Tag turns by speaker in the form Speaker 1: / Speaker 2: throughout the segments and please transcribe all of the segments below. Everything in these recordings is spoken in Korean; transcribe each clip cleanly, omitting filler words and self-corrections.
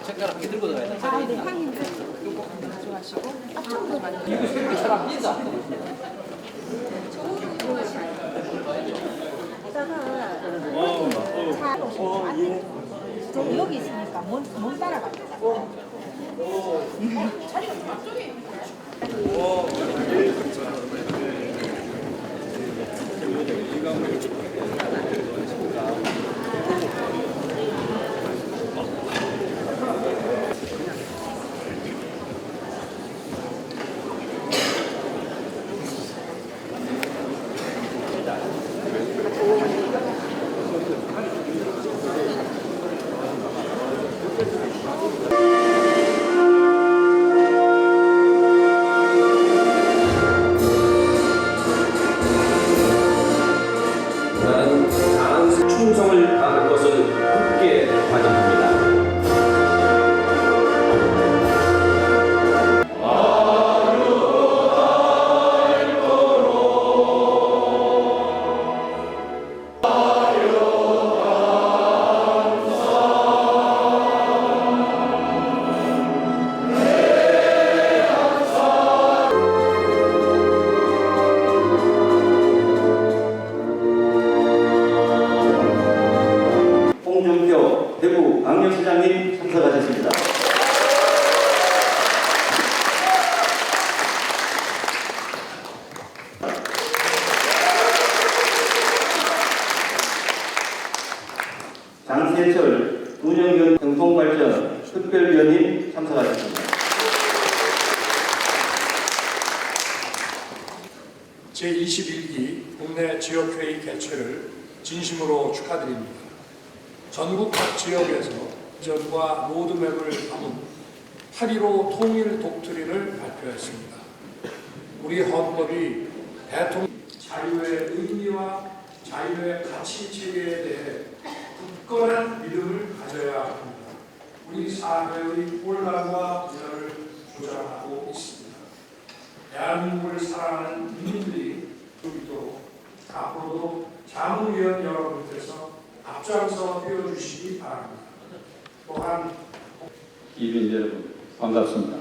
Speaker 1: 젓가락 들고 들어가야 돼.
Speaker 2: 아, 네, 향이 가져가시고. 앞쪽으로 많이.
Speaker 1: 이거 쓰는 사람 있어?
Speaker 2: 저 여기 있으니까 못 따라갑니다.
Speaker 3: 나는 강한 충성을 다할 것을 굳게 다짐합니다. 홍준표 대구 광역시장님 참석하셨습니다. 장세철 운영위원 경통발전 특별위원님 참석하셨습니다.
Speaker 4: 제21기 국내 지역회의 개최를 진심으로 축하드립니다. 전국 각 지역에서 전과 로드맵을 담은 8.15 통일 독트린을 발표했습니다. 우리 헌법이 대통령 자유의 의미와 자유의 가치 체계에 대해 굳건한 믿음을 가져야 합니다. 우리 사회의 혼란과 분열을 조장하고 있습니다. 대한민국을 사랑하는 국민들이 있도록 앞으로도 자문위원 여러분께서 앞장서 뛰어주시기 바랍니다. 또한
Speaker 5: 이빈 여러분 반갑습니다.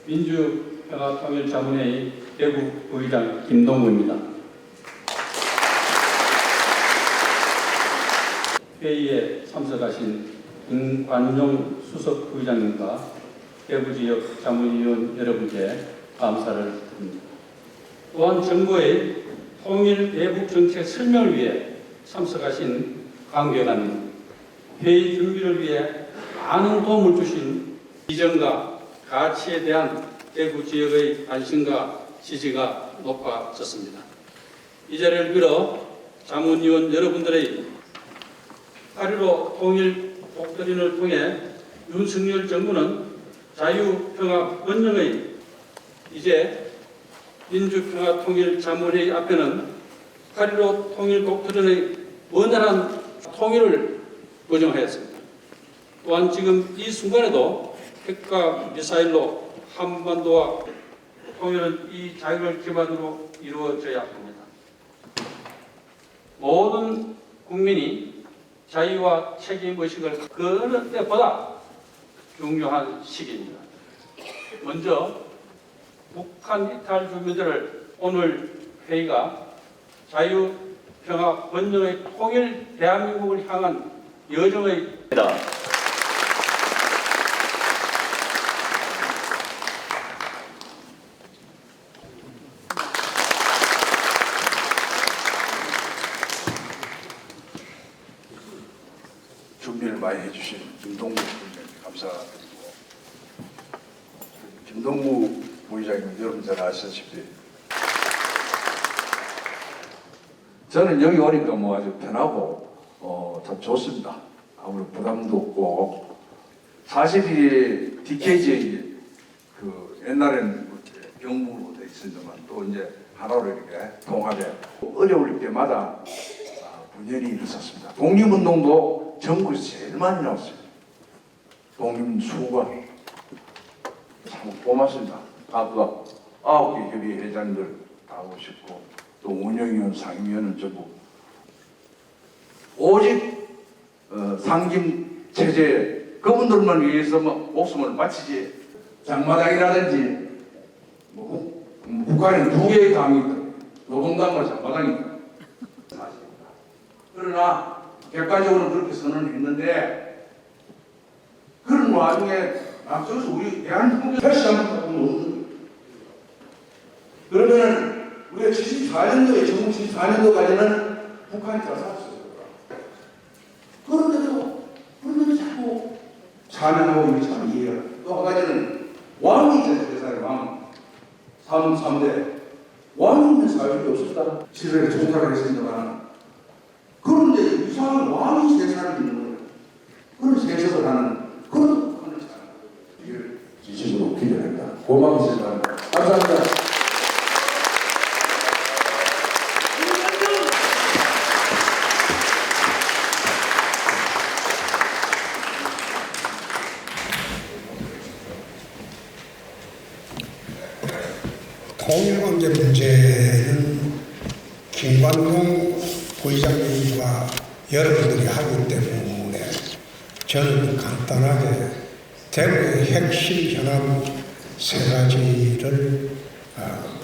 Speaker 5: 민주평화통일자문회의 대구 부의장 김동구입니다. 회의에 참석하신 김관용 수석 부의장님과 대구 지역 자문위원 여러분께 감사를 드립니다. 또한 정부의 통일 대북 정책 설명을 위해 참석하신 관계관님, 회의 준비를 위해 많은 도움을 주신 비전과 가치에 대한 대구 지역의 관심과 지지가 높아졌습니다. 이 자리를 빌어 자문위원 여러분들의 8.15 통일 독트린을 통해 윤석열 정부는 자유평화 번영의 이제 민주평화통일자문회의 앞에는 8.15 통일 독트린의 원활한 통일을 보정하였습니다. 또한 지금 이 순간에도 핵과 미사일로 한반도와 통일은 이 자유를 기반으로 이루어져야 합니다. 모든 국민이 자유와 책임의식을 그 어느 때보다 중요한 시기입니다. 먼저 북한 이탈 주민들을 오늘 회의가 자유, 평화, 번영의 통일 대한민국을 향한 여정의
Speaker 6: 준비를 많이 해주신 김동구 부의장님 감사드리고, 김동구 부의장님 여러분 잘 아시다시피 저는 여기 오니까 뭐 아주 편하고 참 좋습니다. 아무런 부담도 없고, 사실 이 DKJ 그 옛날에는 병무로 돼 있었지만 또 이제 하나로 이렇게 통합해 어려울 때마다 분열이 일어섰습니다. 독립운동도 전국에서 제일 많이 나왔어요. 독립수가 참 고맙습니다. 다 9개 협의회 회장들 다 오셨고, 또 운영위원, 상임위원은 전부 오직 상김 체제 그분들만 위해서 목숨을 바치지 장마당이라든지 북한에 2개의 당이 있다. 노동당과 장마당이 있다. 사실입니다. 그러나 객관적으로 그렇게 선언을 했는데 그런 와중에 앞서서 우리 대한민국의 다시 한번 보면 없는 거예요. 그러면 우리가 74년도에 전국 74년도까지는 북한이 들어섰어요. 그런데도 자꾸 찬양하고 이게 참 이해가. 또 한 가지는 왕이 있잖아요. 세상에 왕. 3대. 왕이 있는 사회가 없었다. 시설에 조사를 했습니다만. 그런데 이상한 왕이 세상을 있는 거예요. 그런 세석을 하는 그런 북한을 잘하는 이걸 진심으로 기대합니다. 고맙게 생각합니다. 감사합니다.
Speaker 7: 통일관계 문제는 김관동 부의장님과 여러분들이 하기 때문에 저는 간단하게 대구의 핵심 현안 3가지를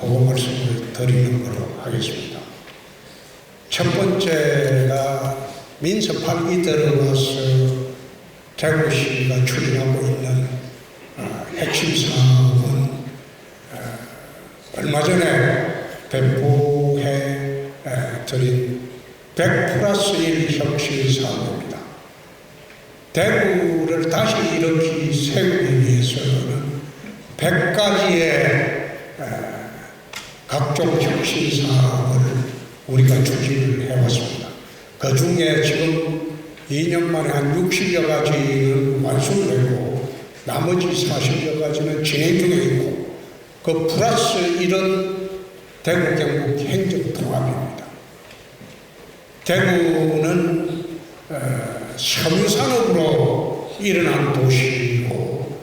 Speaker 7: 보고 말씀을 드리는 걸로 하겠습니다. 첫 번째가 민서 8기 들어와서 대구시가 추진하고 있는 핵심 사항은 얼마 전에 배포해 드린 100+1 혁신 사업입니다. 대구를 다시 일으키 세우기 위해서는 100가지의 각종 혁신 사업을 우리가 추진을 해왔습니다. 그 중에 지금 2년 만에 한 60여 가지는 완수되고 나머지 40여 가지는 진행 중에 있고 그 플러스 이런 대구 경북 행정통합입니다. 대구는 섬유산업으로 일어난 도시이고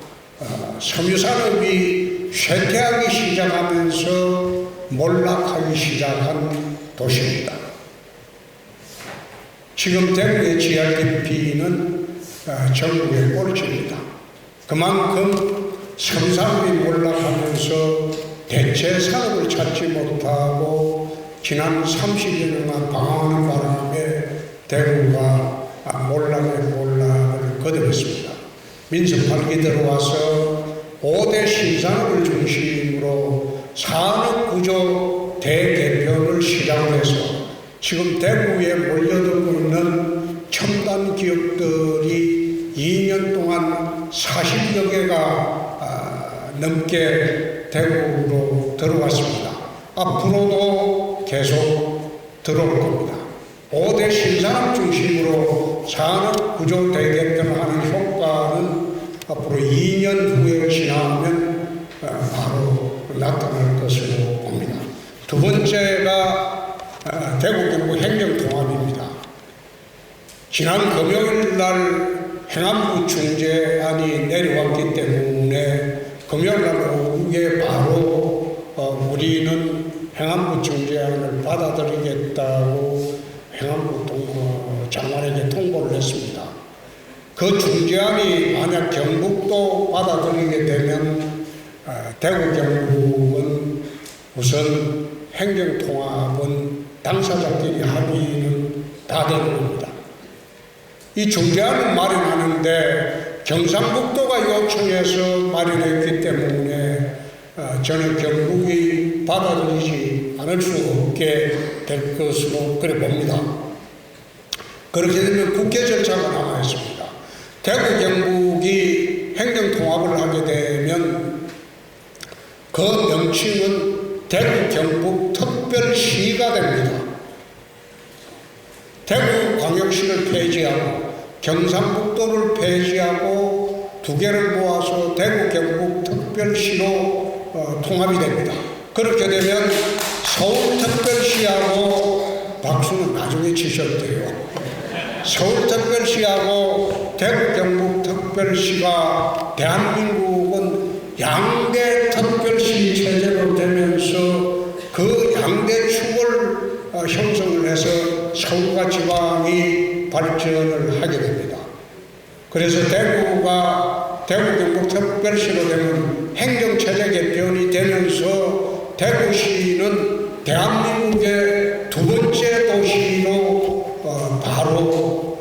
Speaker 7: 섬유산업이 쇠퇴하기 시작하면서 몰락하기 시작한 도시입니다. 지금 대구의 GRDP는 전국의 꼴찌입니다. 그만큼 섬유산업이 몰락하면서 대체 산업을 찾지 못하고 지난 30여 년간 방황하는 바람에 대구가 몰락을 거듭했습니다. 민서 8기 들어와서 5대 신산업을 중심으로 산업구조 대개편을 시작해서 지금 대구에 몰려들고 있는 첨단 기업들이 2년 동안 40여 개가 넘게 대구로 들어왔습니다. 앞으로도 계속 들어올 겁니다. 5대 신산업 중심으로 산업구조 대개편하는 효과는 앞으로 2년 후에 지나면 바로 나타날 것으로 봅니다. 두 번째가 대구 경북 행정통합입니다. 지난 금요일 날 행안부 중재안이 내려왔기 때문에 금요일 날 오후에 바로 우리는 행안부 중재안을 받아들이겠다고 행안부 장관에게 통보를 했습니다. 그 중재안이 만약 경북도 받아들이게 되면 대구 경북은 우선 행정통합은 당사자끼리 합의는 다 되는 겁니다. 이 중재안을 마련하는데 경상북도가 요청해서 마련했기 때문에 저는 경북이 받아들이지 않을 수 없게 될 것으로 그래 봅니다. 그렇게 되면 국회 절차가 남아 있습니다. 대구 경북이 행정통합을 하게 되면 그 명칭은 대구 경북 특별시가 됩니다. 대구 광역시를 폐지하고 경상북도를 폐지하고 두 개를 모아서 대구 경북 특별시로 통합이 됩니다. 그렇게 되면 서울특별시하고 박수는 나중에 치셔도 돼요. 서울특별시하고 대구 경북 특별시가 대한민국은 양대 특별시 체제로 되면서 그 양대 축을 그래서 대구가 대구 경북특별시로 되면 행정체제 개편이 되면서 대구시는 대한민국의 두 번째 도시로 바로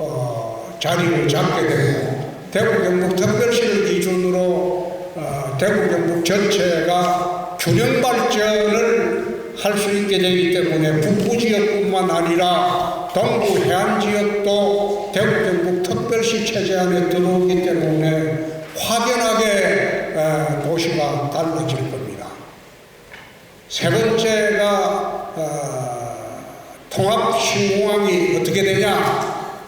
Speaker 7: 자리를 잡게 되고 대구 경북특별시를 기준으로 대구 경북 전체가 균형 발전을 할 수 있게 되기 때문에 북부 지역뿐만 아니라 동부 해안 지역도 대구 경북 특별시 체제 안에 들어오기 때문에 확연하게 도시가 달라질 겁니다. 세 번째가 통합신공항이 어떻게 되냐?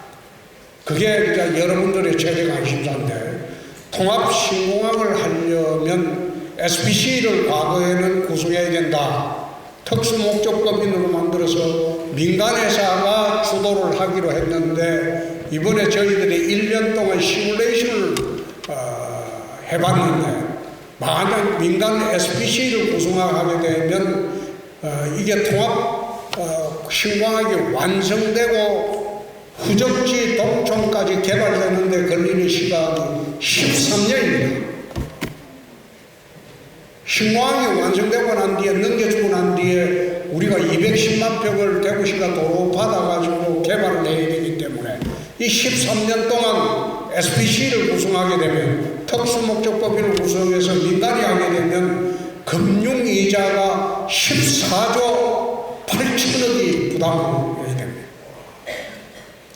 Speaker 7: 그게 이제 여러분들의 최대 관심사인데, 통합신공항을 하려면 SPC를 과거에는 구성해야 된다. 특수목적법인으로 만들어서 민간회사가 주도를 하기로 했는데, 이번에 저희들이 1년 동안 시뮬레이션을 해봤는데, 만약 민간 SPC를 구성하게 되면 이게 통합 신공항이 완성되고 후적지 동촌까지 개발되는데 걸리는 시간이 13년입니다. 신공항이 완성되고 난 뒤에, 넘겨주고 난 뒤에 우리가 210만 평을 대구시가 도로 받아가지고 개발을 해야 되기 때문에 이 13년 동안 SPC를 구성하게 되면, 특수목적법인을 구성해서 민간이 하게 되면 금융이자가 14조 8천억이 부담해야 됩니다.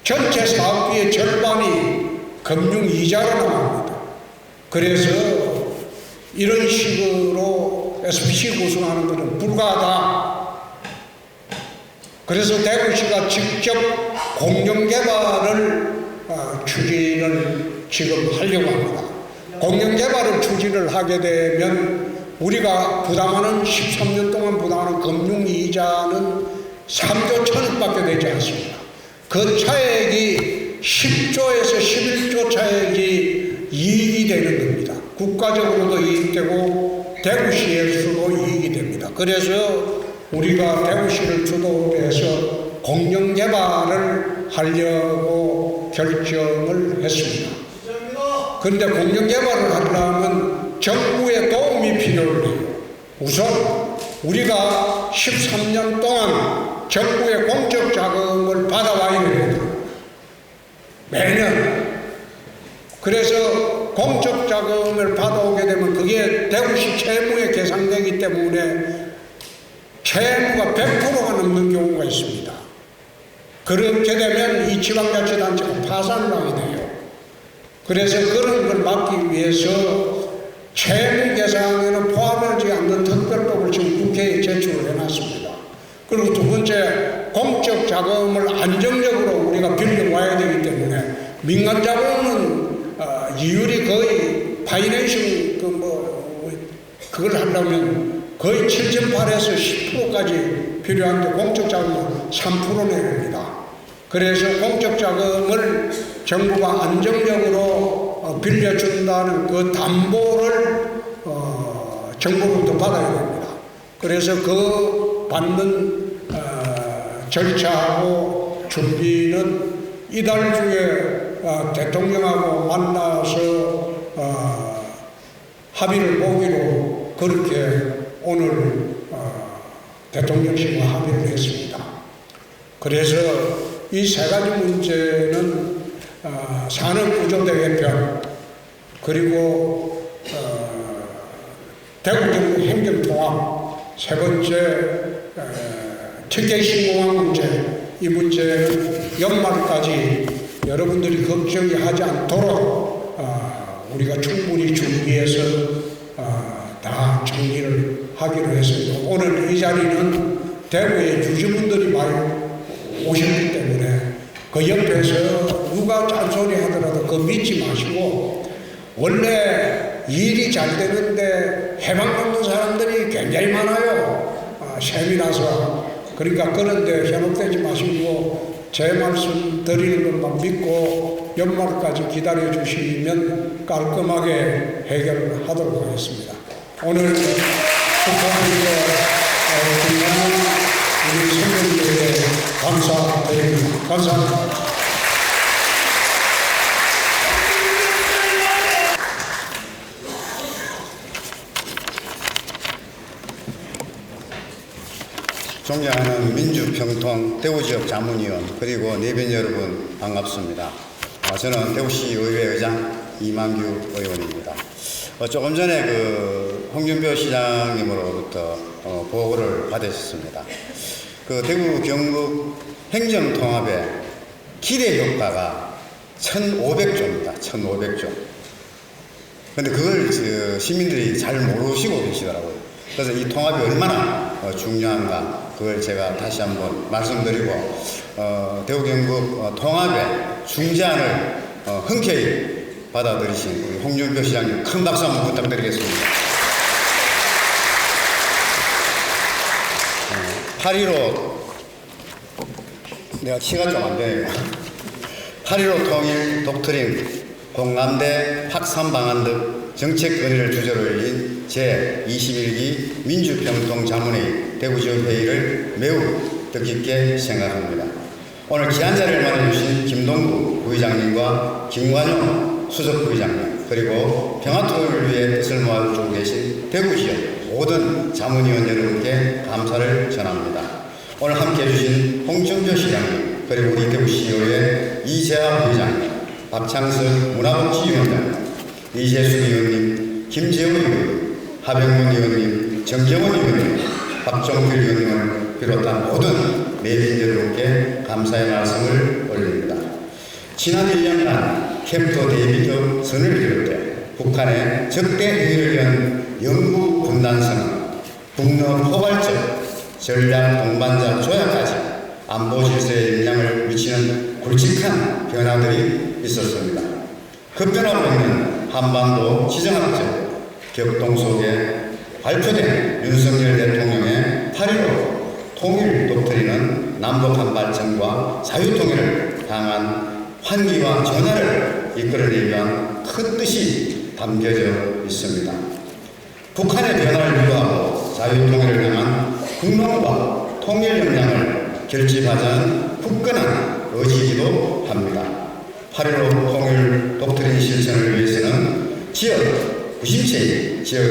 Speaker 7: 전체 사업비의 절반이 금융이자로 나갑니다. 그래서 이런 식으로 SPC 구성하는 것은 불가하다. 그래서 대구시가 직접 공영개발을 추진을 지금 하려고 합니다. 공영개발을 추진을 하게 되면 우리가 부담하는 13년 동안 부담하는 금융이자는 3조 천억밖에 되지 않습니다. 그 차액이 10조에서 11조 차액이 이익이 되는 겁니다. 국가적으로도 이익되고 대구시에서도 이익이 됩니다. 그래서 우리가 대구시를 주도해서 공영개발을 하려고 결정을 했습니다. 그런데 공영개발을 하려면 정부의 도움이 필요해요. 우선 우리가 13년 동안 정부의 공적 자금을 받아와야 됩니다. 매년. 그래서 공적 자금을 받아오게 되면 그게 대구시 채무에 계산되기 때문에 채무가 100%가 넘는 경우가 있습니다. 그렇게 되면 이 지방자치단체가 파산을 하게 돼요. 그래서 그런 걸 막기 위해서 채무 계산에는 포함하지 않는 특별법을 지금 국회에 제출을 해놨습니다. 그리고 두 번째, 공적 자금을 안정적으로 우리가 빌려와야 되기 때문에 민간 자금은 이율이 거의 파이낸싱 그걸 하려면 거의 7.8에서 10%까지 필요한데 공적 자금은 3% 내립니다. 그래서 공적 자금을 정부가 안정적으로 빌려준다는 그 담보를 정부로부터 받아야 됩니다. 그래서 그 받는 절차하고 준비는 이달 중에 대통령하고 만나서 합의를 보기로 그렇게 오늘 대통령실과 합의를 했습니다. 그래서 이 세 가지 문제는 산업구조대 개편, 그리고 대구 경북 행정통합, 세 번째 특혜신공항 문제, 이 문제는 연말까지 여러분들이 걱정이 하지 않도록 우리가 충분히 준비해서 다 정리를 하기로 했습니다. 오늘 이 자리는 대구의 주주분들이 많이 오셨기 때문에 그 옆에서 누가 짠소리 하더라도 그거 믿지 마시고, 원래 일이 잘 되는데 해방받는 사람들이 굉장히 많아요. 세미나서. 그러니까 그런데 현혹되지 마시고 제 말씀 드리는 것만 믿고 연말까지 기다려 주시면 깔끔하게 해결하도록 하겠습니다. 오늘 국회의원님과 우리 선배님들에게 감사드립니다. 감사합니다.
Speaker 8: 존경하는 민주평통 대구지역 자문위원 그리고 내빈 여러분 반갑습니다. 저는 대구시 의회 의장 이만규 의원입니다. 조금 전에 홍준표 시장님으로부터 보고를 받았습니다. 대구 경북 행정통합의 기대 효과가 1,500조입니다. 1,500조. 근데 그걸 시민들이 잘 모르시고 계시더라고요. 그래서 이 통합이 얼마나 중요한가 그걸 제가 다시 한번 말씀드리고 대구 경북 통합의 중재안을 흔쾌히 받아들이신 우리 홍준표 시장님 큰 박수 한번 부탁드리겠습니다. 8.15 내가 키가 좀 안 되네요. 8.15 통일 독트린 공감대 확산 방안 등 정책 건의를 주제로 열린 제21기 민주평통 자문회의 대구지역 회의를 매우 뜻깊게 생각합니다. 오늘 귀한 자리를 마련해주신 김동구 부의장님과 김관용 수석 부의장님 그리고 평화통일을 위해 뜻을 모아주고 계신 대구지역 모든 자문위원 여러분께 감사를 전합니다. 오늘 함께해 주신 홍준표 시장님 그리고 우리 대구시의회 이재하 부의장님 박창석 문화복지위원장 이재수 의원님 김재원 의원님 하병문 의원님 정정원 의원님 박종필 의원님을 비롯한 모든 내빈 여러분께 감사의 말씀을 올립니다. 지난 1년간 캠프 데이비드 선을 비롯해 북한의 적대 행위를 위한 영구 분단선언, 북러 포괄적 전략 동반자 조약까지 안보 질서에 영향을 미치는 굵직한 변화들이 있었습니다. 급변하고 있는 한반도 지정학적 격동 속에 발표된 윤석열 대통령의 8.15 통일 독트린은 남북한 발전과 자유통일을 향한 환기와 전환을 이끌어내기 위한 큰 뜻이 담겨져 있습니다. 북한의 변화를 유도하고 자유통일을 향한 국론과 통일 역량을 결집하자는 굳건한 의지이기도 합니다. 8.15 통일 독트린 실천을 위해서는 지역 구심체인 지역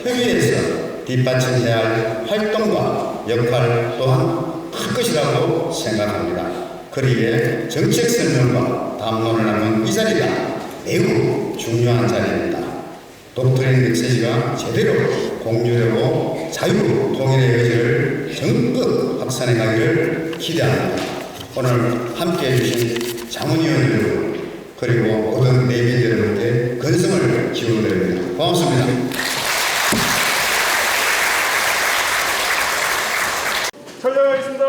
Speaker 8: 협의회에서 뒷받침해야 할 활동과 역할 또한 클 것이라고 생각합니다. 그러기에 정책 설명과 담론을 하는 이 자리가 매우 중요한 자리입니다. 독트린 메시지가 제대로 공유되고 자유 통일의 의지를 적극 확산해 가기를 기대합니다. 오늘 함께해 주신 자문위원 여러분 그리고 모든 내빈 여러분께 건성을 기원드립니다. 고맙습니다.
Speaker 9: 촬영하겠습니다.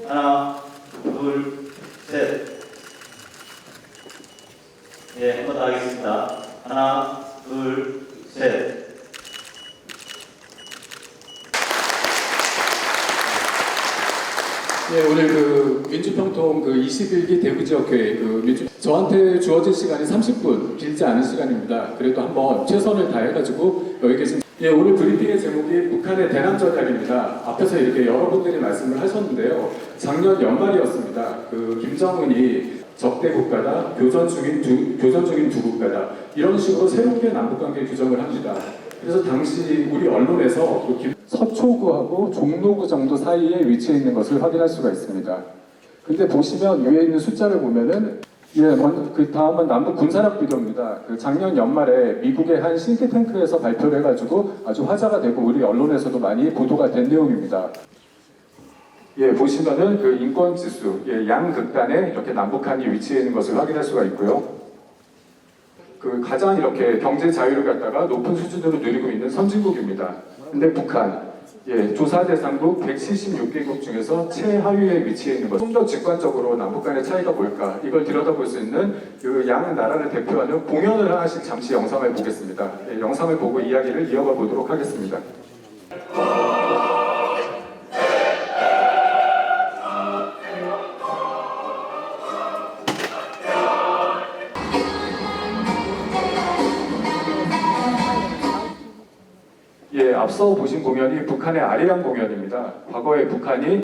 Speaker 3: 하나, 둘, 셋. 예, 한 번 더 하겠습니다. 하나, 둘, 셋.
Speaker 10: 네, 오늘 민주평통 21기 대구지역회의 저한테 주어진 시간이 30분, 길지 않은 시간입니다. 그래도 한번 최선을 다해가지고 여기 계신 오늘 브리핑의 제목이 북한의 대남 전략입니다. 앞에서 이렇게 여러분들이 말씀을 하셨는데요. 작년 연말이었습니다. 김정은이 적대 국가다, 교전 중인 두 국가다 이런 식으로 새롭게 남북관계 규정을 합니다. 그래서 당시 우리 언론에서 서초구하고 종로구 정도 사이에 위치해 있는 것을 확인할 수가 있습니다. 근데 보시면 위에 있는 숫자를 보면은 그 다음은 남북 군사력 비교입니다. 작년 연말에 미국의 한 싱크탱크에서 발표를 해가지고 아주 화제가 되고 우리 언론에서도 많이 보도가 된 내용입니다. 보시면은 인권 지수, 양극단에 이렇게 남북한이 위치해 있는 것을 확인할 수가 있고요. 가장 이렇게 경제 자유를 갖다가 높은 수준으로 누리고 있는 선진국입니다. 근데 북한, 조사 대상국 176개국 중에서 최하위에 위치해 있는 것. 좀 더 직관적으로 남북 간의 차이가 뭘까? 이걸 들여다볼 수 있는 양 나라를 대표하는 공연을 하나씩 잠시 영상을 보겠습니다. 영상을 보고 이야기를 이어가 보도록 하겠습니다. 앞서 보신 공연이 북한의 아리랑 공연입니다. 과거에 북한이